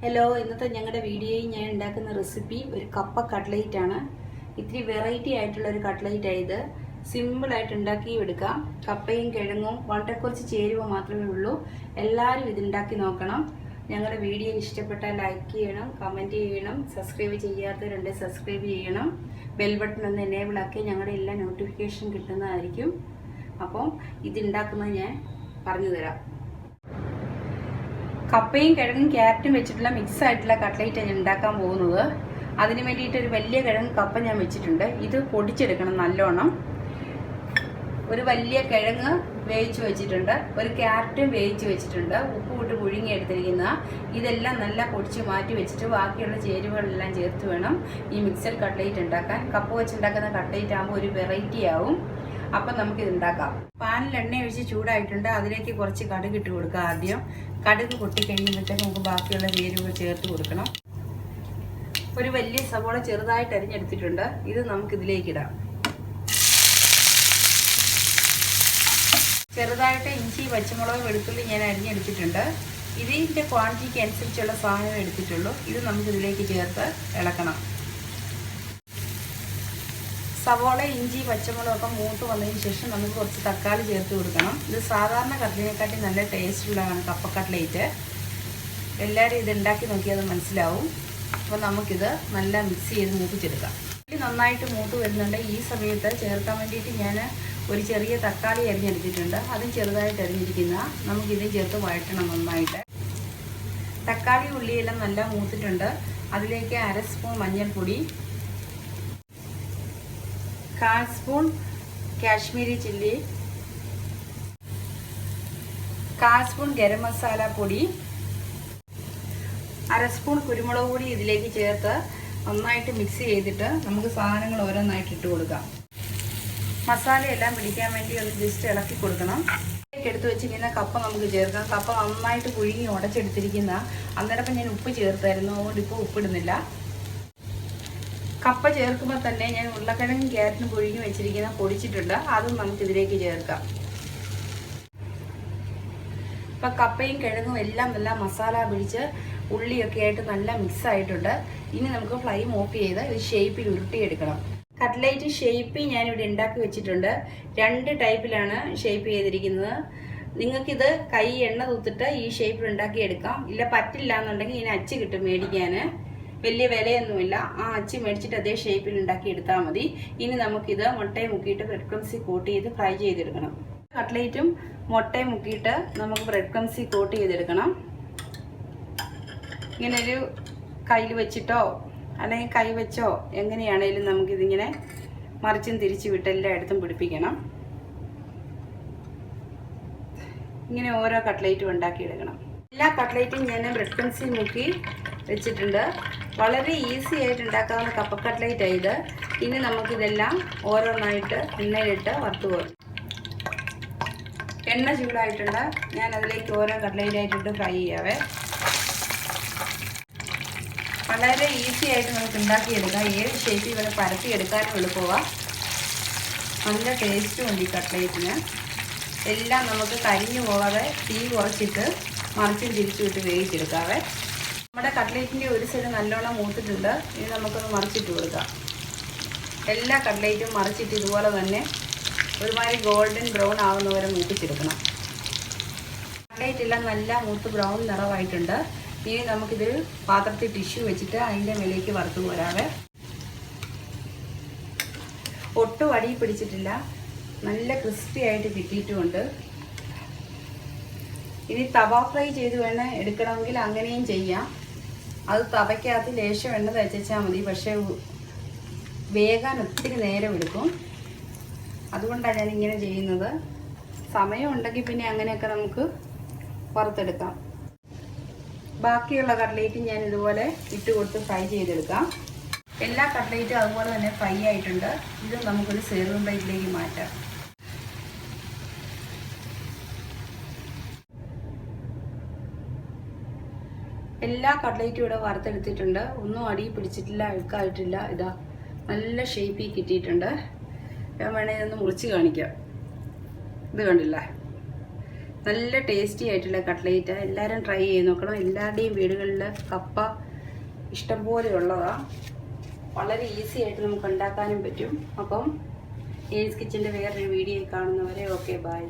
Hello, ഇന്നത്തെ ഞങ്ങളുടെ വീഡിയോയിൽ ഞാൻ ഉണ്ടാക്കുന്ന റെസിപ്പി ഒരു കപ്പ കട്ട്ലേറ്റ് ആണ്. ഇത്തിരി വെറൈറ്റി ആയിട്ടുള്ള ഒരു കട്ട്ലേറ്റ് ഇത്. സിമ്പിളായിട്ട് ഉണ്ടാക്കിയും എടുക്കാം. കപ്പയും കിഴങ്ങും വളരെ കുറച്ച് ചേരുവ മാത്രമേ ഉള്ളൂ. എല്ലാവരും ഇത് ഉണ്ടാക്കി നോക്കണം. ഞങ്ങളുടെ വീഡിയോ ഇഷ്ടപ്പെട്ടാൽ ലൈക്ക് ചെയ്യണം, കമൻറ്റ് ചെയ്യണം, സബ്സ്ക്രൈബ് ചെയ്യാത്തവരുണ്ട് സബ്സ്ക്രൈബ് ചെയ്യണം. ബെൽ ബട്ടൺ ഒന്ന് എനേബിൾ ആക്കി ഞങ്ങളുടെ എല്ലാ നോട്ടിഫിക്കേഷൻ കിട്ടുന്നതായിരിക്കും. അപ്പം ഇതുണ്ടാക്കുന്നത് ഞാൻ പറഞ്ഞു തരാം. കപ്പയും കിഴങ്ങും ക്യാരറ്റും വെച്ചിട്ടുള്ള മിക്സ് ആയിട്ടുള്ള കട്ട്ലേറ്റ് ഞാൻ ഉണ്ടാക്കാൻ പോകുന്നത്. അതിന് വേണ്ടിയിട്ട് ഒരു വലിയ കിഴങ്ങ് കപ്പ ഞാൻ വെച്ചിട്ടുണ്ട്. ഇത് പൊടിച്ചെടുക്കണം നല്ലോണം. ഒരു വലിയ കിഴങ്ങ് വേവിച്ച് വെച്ചിട്ടുണ്ട്. ഒരു ക്യാരറ്റും വേവിച്ച് വെച്ചിട്ടുണ്ട്. ഉപ്പ് ഇട്ട് പുഴുങ്ങി എടുത്തിരിക്കുന്ന ഇതെല്ലാം നല്ല പൊടിച്ച് മാറ്റി വെച്ചിട്ട് ബാക്കിയുള്ള ചേരുവകളെല്ലാം ചേർത്ത് വേണം ഈ മിക്സഡ് കട്ട്ലേറ്റ് ഉണ്ടാക്കാൻ. കപ്പ വെച്ചുണ്ടാക്കുന്ന കട്ട്ലേറ്റ് ആകുമ്പോൾ ഒരു വെറൈറ്റി ആവും. അപ്പം നമുക്കിത് ഉണ്ടാക്കാം. പാനിൽ എണ്ണ ഒഴിച്ച് ചൂടായിട്ടുണ്ട്. അതിലേക്ക് കുറച്ച് കടുക് ഇട്ട് കൊടുക്കുക. ആദ്യം കടുക് പൊട്ടിക്കഴിയുമ്പോഴത്തേക്ക് നമുക്ക് ബാക്കിയുള്ള ചേരുവകൾ ചേർത്ത് കൊടുക്കണം. ഒരു വലിയ സവോള ചെറുതായിട്ട് അരിഞ്ഞെടുത്തിട്ടുണ്ട്. ഇത് നമുക്കിതിലേക്ക് ഇടാം. ചെറുതായിട്ട് ഇഞ്ചി, പച്ചമുളക്, വെളുത്തുള്ളി ഞാൻ അരിഞ്ഞെടുത്തിട്ടുണ്ട്. ഇതിൻ്റെ ക്വാണ്ടിറ്റിക്ക് അനുസരിച്ചുള്ള സാധനം എടുത്തിട്ടുള്ളൂ. ഇത് നമുക്കിതിലേക്ക് ചേർത്ത് ഇളക്കണം. സവോള, ഇഞ്ചി, പച്ചമുളകൊക്കെ മൂത്ത് വന്നതിന് ശേഷം നമുക്ക് കുറച്ച് തക്കാളി ചേർത്ത് കൊടുക്കണം. ഇത് സാധാരണ കട്ട്ലേറ്റിനെക്കാട്ടി നല്ല ടേസ്റ്റുള്ളതാണ് കപ്പ കട്ട്ലേറ്റ്. എല്ലാവരും ഇത് ഉണ്ടാക്കി നോക്കിയാൽ അത് മനസ്സിലാവും. അപ്പോൾ നമുക്കിത് നല്ല മിക്സ് ചെയ്ത് മൂപ്പിച്ചെടുക്കാം. ഇത് നന്നായിട്ട് മൂത്ത് വരുന്നുണ്ട്. ഈ സമയത്ത് ചേർക്കാൻ വേണ്ടിയിട്ട് ഞാൻ ഒരു ചെറിയ തക്കാളി അരിഞ്ഞെടുത്തിട്ടുണ്ട്. അതും ചെറുതായിട്ട് അരിഞ്ഞിരിക്കുന്ന നമുക്കിതും ചേർത്ത് വഴറ്റണം നന്നായിട്ട്. തക്കാളി ഉള്ളിയെല്ലാം നല്ല മൂത്തിട്ടുണ്ട്. അതിലേക്ക് 1/2 സ്പൂൺ മഞ്ഞൾപ്പൊടി, 1/4 spoon Kashmiri chilli, 1/4 spoon garam masala പൊടി, 1/2 സ്പൂൺ കുരുമുളക് പൊടി ഇതിലേക്ക് ചേർത്ത് നന്നായിട്ട് മിക്സ് ചെയ്തിട്ട് നമുക്ക് സാധനങ്ങൾ ഓരോന്നായിട്ട് ഇട്ട് കൊടുക്കാം. മസാലയെല്ലാം പിടിക്കാൻ വേണ്ടി ഒന്ന് ജസ്റ്റ് ഇളക്കി കൊടുക്കണം. എടുത്ത് വെച്ചിരിക്കുന്ന കപ്പ നമുക്ക് ചേർക്കാം. കപ്പ നന്നായിട്ട് പുഴുങ്ങി ഉടച്ചെടുത്തിരിക്കുന്ന അന്നേരം ഞാൻ ഉപ്പ് ചേർത്തായിരുന്നു. അതുകൊണ്ട് ഇപ്പോൾ ഉപ്പിടുന്നില്ല. കപ്പ ചേർക്കുമ്പോൾ തന്നെ ഞാൻ ഉരുളക്കിഴങ്ങും ക്യാരറ്റും പുഴുങ്ങി വെച്ചിരിക്കുന്ന പൊടിച്ചിട്ടുണ്ട്. അതും നമുക്കിതിലേക്ക് ചേർക്കാം. ഇപ്പം കപ്പയും കിഴങ്ങും എല്ലാം നല്ല മസാല പിടിച്ച് ഉള്ളിയൊക്കെ ആയിട്ട് നല്ല മിക്സ് ആയിട്ടുണ്ട്. ഇനി നമുക്ക് ഫ്ലെയിം ഓഫ് ചെയ്ത് ഇത് ഷേപ്പിൽ ഉരുട്ടിയെടുക്കണം. കട്ട്ലേറ്റ് ഷേപ്പ് ഞാനിവിടെ ഉണ്ടാക്കി വെച്ചിട്ടുണ്ട്. 2 ടൈപ്പിലാണ് ഷേപ്പ് ചെയ്തിരിക്കുന്നത്. നിങ്ങൾക്കിത് കൈ എണ്ണ തൂത്തിട്ട് ഈ ഷേപ്പിൽ ഉണ്ടാക്കിയെടുക്കാം. ഇല്ല പറ്റില്ല എന്നുണ്ടെങ്കിൽ ഇതിന് അച്ച് കിട്ടും മേടിക്കാൻ. വലിയ വിലയൊന്നുമില്ല. ആ അച്ചി മേടിച്ചിട്ട് അതേ ഷേപ്പിൽ ഉണ്ടാക്കി എടുത്താൽ മതി. ഇനി നമുക്കിത് മുട്ടയും മുക്കിയിട്ട് ബ്രെഡ് ക്രംസിൽ കോട്ട് ചെയ്ത് ഫ്രൈ ചെയ്തെടുക്കണം. കട്ട്ലേറ്റും മുട്ടയും മുക്കിയിട്ട് നമുക്ക് ബ്രെഡ് ക്രംസിൽ കോട്ട് ചെയ്തെടുക്കണം. ഇങ്ങനെ ഒരു കയ്യിൽ വെച്ചിട്ടോ അല്ലെങ്കിൽ കൈ വെച്ചോ എങ്ങനെയാണേലും നമുക്കിതിങ്ങനെ മറിച്ചും തിരിച്ചു വിട്ട് എല്ലായിടത്തും പിടിപ്പിക്കണം. ഇങ്ങനെ ഓരോ കട്ട്ലേറ്റും ഉണ്ടാക്കിയെടുക്കണം. എല്ലാ കട്ട്ലേറ്റും ഞാൻ ബ്രെഡ് ക്രംസിൽ മുക്കി വെച്ചിട്ടുണ്ട്. വളരെ ഈസി ആയിട്ട് ഉണ്ടാക്കാവുന്ന കപ്പ കട്ട്ലേറ്റ് ഇത്. ഇനി നമുക്കിതെല്ലാം ഓരോന്നായിട്ട് എണ്ണയിലിട്ട് വറുത്ത് പോകും. എണ്ണ ചൂടായിട്ടുണ്ട്. ഞാൻ അതിലേക്ക് ഓരോ കട്ട്ലേറ്റായിട്ടിട്ട് ഫ്രൈ ചെയ്യാവേ. വളരെ ഈസി ആയിട്ട് നമുക്ക് ഉണ്ടാക്കിയെടുക്കാം. ഏത് ഷേപ്പിൽ ഇവരെ പരത്തിയെടുക്കാനും എളുപ്പമാണ്. നല്ല ടേസ്റ്റും ഉണ്ട് ഈ കട്ട്ലേറ്റിന്. എല്ലാം നമുക്ക് കരിഞ്ഞു പോകാതെ തീ കുറച്ചിട്ട് മറിച്ചും തിരിച്ചു വിട്ട് വേവിച്ചെടുക്കാവേ. നമ്മുടെ കട്ട്ലേറ്റിൻ്റെ ഒരു സൈഡ് നല്ലോണം മൂത്തിട്ടുണ്ട്. ഇനി നമുക്കൊന്ന് മറിച്ചിട്ട് കൊടുക്കാം. എല്ലാ കട്ട്ലേറ്റും മറിച്ചിട്ട് ഇതുപോലെ തന്നെ ഒരുമാതിരി ഗോൾഡൻ ബ്രൗൺ ആവുന്നവരെ മൂപ്പിച്ചെടുക്കണം. കട്ട്ലേറ്റ് എല്ലാം നല്ല മൂത്ത് ബ്രൗൺ നിറമായിട്ടുണ്ട്. ഇനി നമുക്കിതൊരു പാത്രത്തിൽ ടിഷ്യൂ വെച്ചിട്ട് അതിൻ്റെ മേലേക്ക് വറുത്ത് പോരാവേ. ഒട്ടും അടി പിടിച്ചിട്ടില്ല. നല്ല ക്രിസ്പി ആയിട്ട് കിട്ടിയിട്ടുമുണ്ട്. ഇനി തവ ഫ്രൈ ചെയ്ത് വേണം എടുക്കണമെങ്കിൽ അങ്ങനെയും ചെയ്യാം. അത് തവയ്ക്കകത്ത് ലേശം എണ്ണ തേച്ചാൽ മതി. പക്ഷേ വേകാൻ ഒത്തിരി നേരം എടുക്കും. അതുകൊണ്ടാണ് ഞാനിങ്ങനെ ചെയ്യുന്നത്. സമയം ഉണ്ടെങ്കിൽ പിന്നെ അങ്ങനെയൊക്കെ നമുക്ക് വറുത്തെടുക്കാം. ബാക്കിയുള്ള കട്ട്ലേറ്റ് ഞാൻ ഇതുപോലെ ഇട്ട് കൊടുത്ത് ഫ്രൈ ചെയ്തെടുക്കാം. എല്ലാ കട്ട്ലേറ്റും അതുപോലെ തന്നെ ഫ്രൈ ആയിട്ടുണ്ട്. ഇത് നമുക്കൊരു സെർവിംഗ് പ്ലേറ്റിലേക്ക് മാറ്റാം. എല്ലാ കട്ട്ലേറ്റും ഇവിടെ വറുത്തെടുത്തിട്ടുണ്ട്. ഒന്നും അടി പിടിച്ചിട്ടില്ല, അഴുക്കായിട്ടില്ല. ഇതാ നല്ല ഷേപ്പിൽ കിട്ടിയിട്ടുണ്ട്. ഞാൻ വേണമെങ്കിൽ ഇതൊന്ന് മുറിച്ച് കാണിക്കാം. ഇത് കണ്ടില്ല, നല്ല ടേസ്റ്റി ആയിട്ടുള്ള കട്ട്ലേറ്റ്. എല്ലാവരും ട്രൈ ചെയ്ത് നോക്കണം. എല്ലാവരുടെയും വീടുകളിൽ കപ്പ ഇഷ്ടംപോലെ ഉള്ളതാണ്. വളരെ ഈസി ആയിട്ട് നമുക്ക് ഉണ്ടാക്കാനും പറ്റും. അപ്പം ഏൻസ് കിച്ചൻ്റെ വേറൊരു വീഡിയോ കാണുന്നവരെ ഓക്കെ ബൈ.